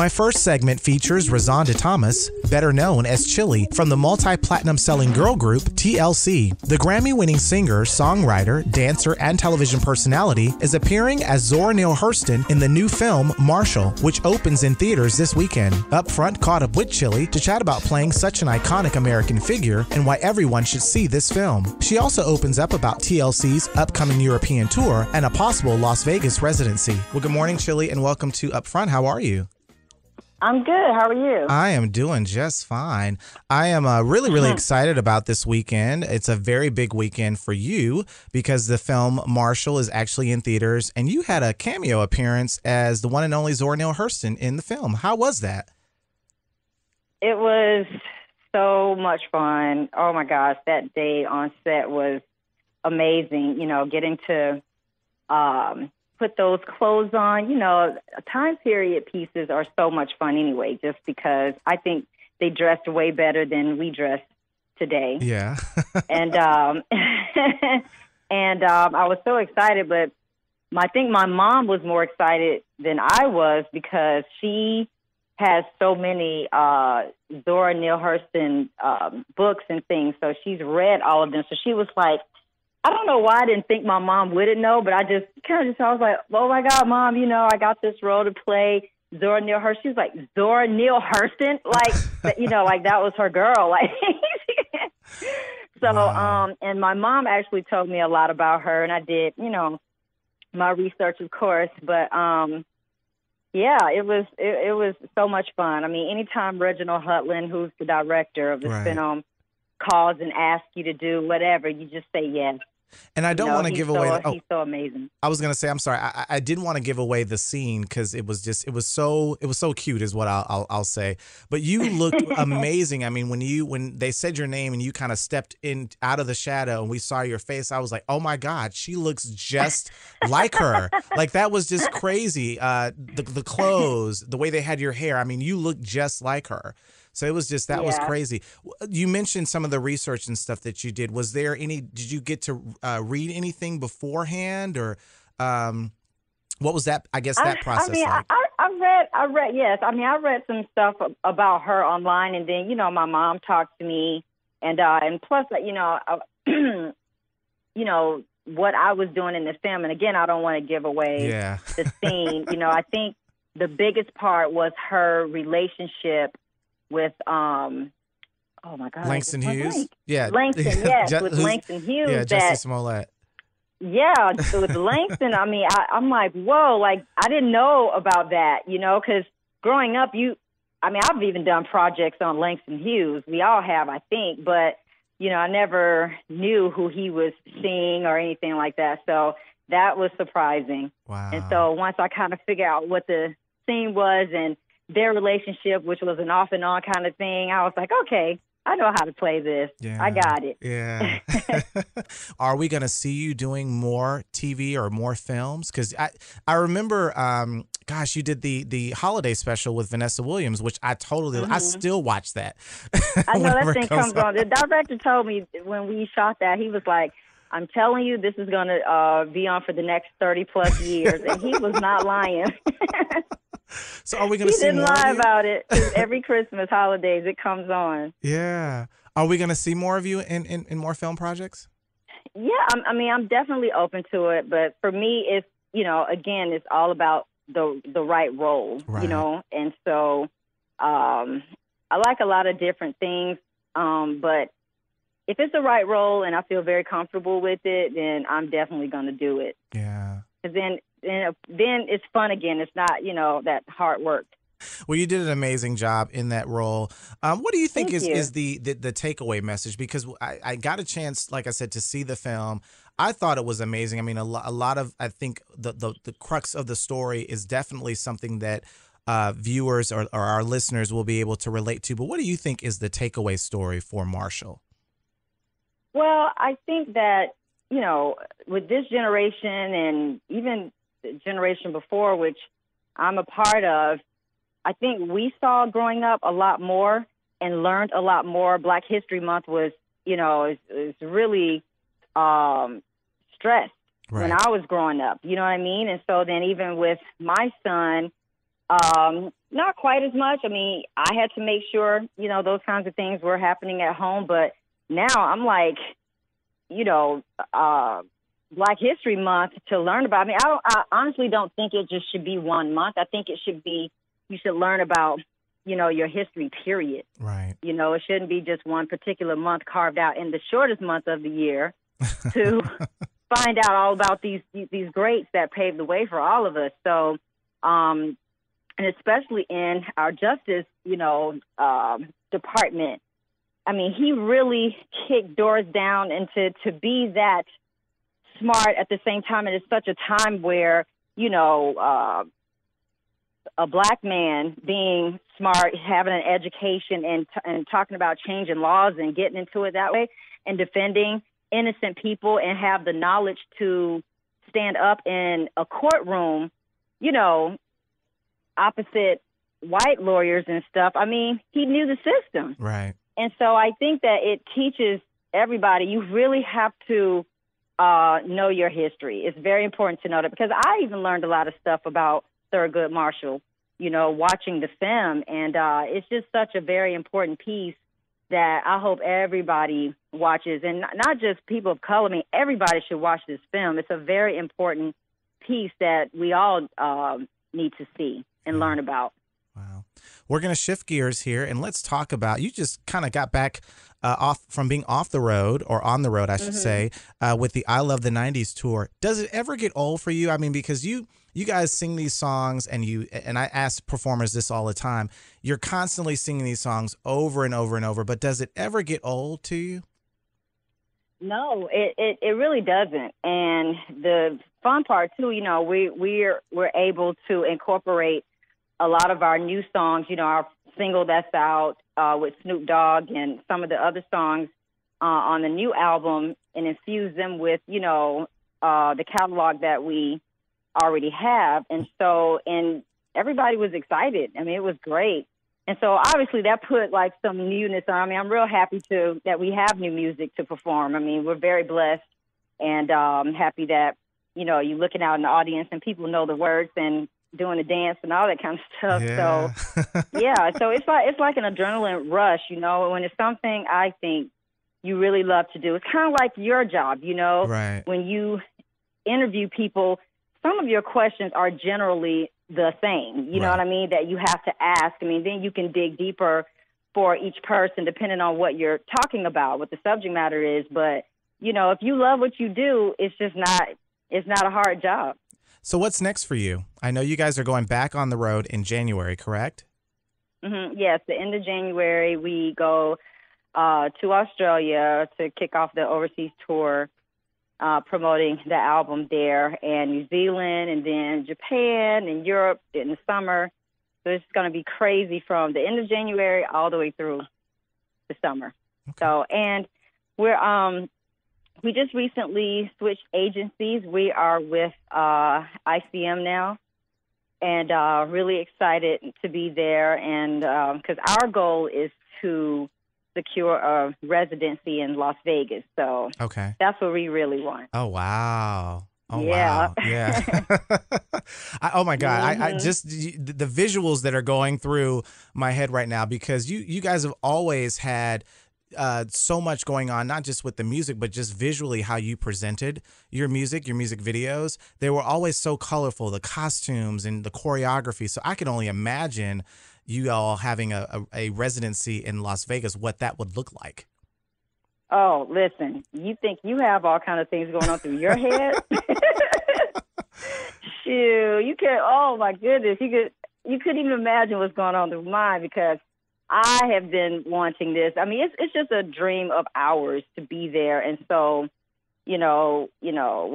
My first segment features Razonda Thomas, better known as Chilli, from the multi-platinum selling girl group TLC. The Grammy-winning singer, songwriter, dancer, and television personality is appearing as Zora Neale Hurston in the new film Marshall, which opens in theaters this weekend. Up Front caught up with Chilli to chat about playing such an iconic American figure and why everyone should see this film. She also opens up about TLC's upcoming European tour and a possible Las Vegas residency. Well, good morning, Chilli, and welcome to Up Front. How are you? I'm good. How are you? I am doing just fine. I am really excited about this weekend. It's a very big weekend for you because the film Marshall is actually in theaters, and you had a cameo appearance as the one and only Zora Neale Hurston in the film. How was that? It was so much fun. Oh, my gosh. That day on set was amazing. You know, getting to put those clothes on. You know, time period pieces are so much fun anyway, just because I think they dressed way better than we dress today. Yeah. and I was so excited, but I think my mom was more excited than I was because she has so many Zora Neale Hurston books and things, so she's read all of them. So she was like, I don't know why I didn't think my mom wouldn't know, but I just kind of I was like, oh, my God, Mom, you know, I got this role to play Zora Neale Hurston. She was like, Zora Neale Hurston? Like, you know, like that was her girl. Like, so, wow. And my mom actually told me a lot about her, and I did, you know, my research, of course. But, yeah, it was so much fun. I mean, anytime Reginald Hudlin, who's the director of the film, calls and asks you to do whatever, you just say yes. And I don't want to give away. He's so amazing. I was gonna say, I'm sorry, I didn't want to give away the scene because it was so cute, is what I'll say. But you looked amazing. I mean, when they said your name and you kind of stepped in out of the shadow and we saw your face, I was like, oh my God, she looks just like her. Like that was just crazy. The clothes, the way they had your hair. I mean, you look just like her. So it was just, that was crazy. You mentioned some of the research and stuff that you did. Was there did you get to read anything beforehand, or what was that, I guess, that process like? I read, yes. I mean, I read some stuff about her online, and then, you know, my mom talked to me, and plus, you know, you know, what I was doing in the film. And again, I don't want to give away the scene. You know, I think the biggest part was her relationship with oh my God, Langston Hughes. Langston, yes, with Langston Hughes. Yeah, Jussie Smollett. Yeah, with Langston, I mean, I'm like, whoa, like I didn't know about that, you know, because growing up, I mean, I've even done projects on Langston Hughes. We all have, I think, but you know, I never knew who he was seeing or anything like that. So that was surprising. Wow. And so once I kind of figured out what the scene was and their relationship, which was an off and on kind of thing, I was like, okay, I know how to play this. Yeah. I got it. Yeah. Are we going to see you doing more TV or more films? Because I remember, gosh, you did the holiday special with Vanessa Williams, which I still watch that. I know that thing comes on. The director told me when we shot that, he was like, I'm telling you, this is going to be on for the next 30 plus years. And he was not lying. So are we going to see more? He didn't lie about it. Every Christmas holidays, it comes on. Yeah. Are we going to see more of you in more film projects? Yeah. I mean, I'm definitely open to it. But for me, it's, you know, again, it's all about the right role, you know. And so I like a lot of different things. But if it's the right role and I feel very comfortable with it, then I'm definitely going to do it. Yeah. Because then it's fun again. It's not, you know, that hard work. Well, you did an amazing job in that role. What do you think is the takeaway message? Because I got a chance, like I said, to see the film. I thought it was amazing. I mean, a lot of, I think the crux of the story is definitely something that viewers or our listeners will be able to relate to. But what do you think is the takeaway story for Marshall? Well, I think that, you know, with this generation and even the generation before, which I'm a part of, I think we saw growing up a lot more and learned a lot more. Black History Month was, you know, is really stressed when I was growing up. You know what I mean? And so then even with my son, Not quite as much. I mean, I had to make sure, those kinds of things were happening at home. But now I'm like, Black History Month to learn about. I mean, I honestly don't think it just should be 1 month. I think it should be, you should learn about, your history, period. Right. It shouldn't be just one particular month carved out in the shortest month of the year to find out all about these greats that paved the way for all of us. So, and especially in our justice, department. I mean, he really kicked doors down, and to be that smart at the same time, and it's such a time where, a Black man being smart, having an education, and talking about changing laws and getting into it that way, and defending innocent people, and have the knowledge to stand up in a courtroom, opposite white lawyers and stuff. I mean, he knew the system. Right. And so I think that it teaches everybody, you really have to know your history. It's very important to know that, because I even learned a lot of stuff about Thurgood Marshall, watching the film. And it's just such a very important piece that I hope everybody watches, and not just people of color. I mean, everybody should watch this film. It's a very important piece that we all need to see and learn about. Wow. We're going to shift gears here, and let's talk about, you just kind of got back off from being off the road, or on the road, I should say, with the I Love the 90s tour. Does it ever get old for you? I mean, because you guys sing these songs, and I ask performers this all the time. You're constantly singing these songs over and over and over, but does it ever get old to you? No, it really doesn't. And the fun part too, we're able to incorporate a lot of our new songs, our single that's out with Snoop Dogg, and some of the other songs on the new album, and infuse them with, the catalog that we already have. And everybody was excited. I mean, it was great. And so obviously that put like some newness on. I mean, I'm real happy that we have new music to perform. I mean, we're very blessed, and happy that, you're looking out in the audience and people know the words and doing the dance and all that kind of stuff. Yeah. So yeah, so it's like an adrenaline rush, when it's something I think you really love to do. It's kind of like your job, Right. When you interview people, some of your questions are generally the same, you know what I mean, that you have to ask. I mean, then you can dig deeper for each person depending on what you're talking about, what the subject matter is. But, if you love what you do, it's not a hard job. So what's next for you? I know you guys are going back on the road in January, correct? Yes, the end of January, we go to Australia to kick off the overseas tour, promoting the album there, and New Zealand, and then Japan and Europe in the summer. So it's going to be crazy from the end of January all the way through the summer. Okay. So, and we just recently switched agencies. We are with ICM now, and really excited to be there. And because our goal is to secure a residency in Las Vegas. So that's what we really want. Oh, wow. Oh, yeah. Wow. Yeah. Oh, my God. I just, the visuals that are going through my head right now, because you guys have always had so much going on, not just with the music, but just visually how you presented your music videos. They were always so colorful, the costumes and the choreography. So I can only imagine you all having a residency in Las Vegas, what that would look like. Oh, listen, you think you have all kind of things going on through your head? Shoot, you could, oh my goodness, you couldn't even imagine what's going on through mine, because I have been wanting this. I mean, it's just a dream of ours to be there. And so, when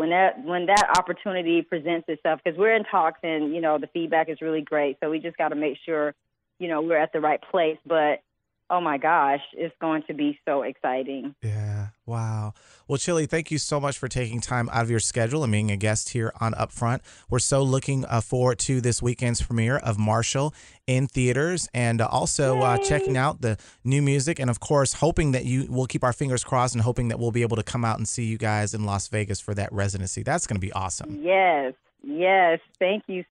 that opportunity presents itself, because we're in talks, and, the feedback is really great. So we just got to make sure, we're at the right place. But oh my gosh, it's going to be so exciting. Yeah. Wow. Well, Chilli, thank you so much for taking time out of your schedule and being a guest here on Upfront. We're so looking forward to this weekend's premiere of Marshall in theaters, and also checking out the new music, and of course, hoping that we'll keep our fingers crossed, and hoping that we'll be able to come out and see you guys in Las Vegas for that residency. That's going to be awesome. Yes. Yes. Thank you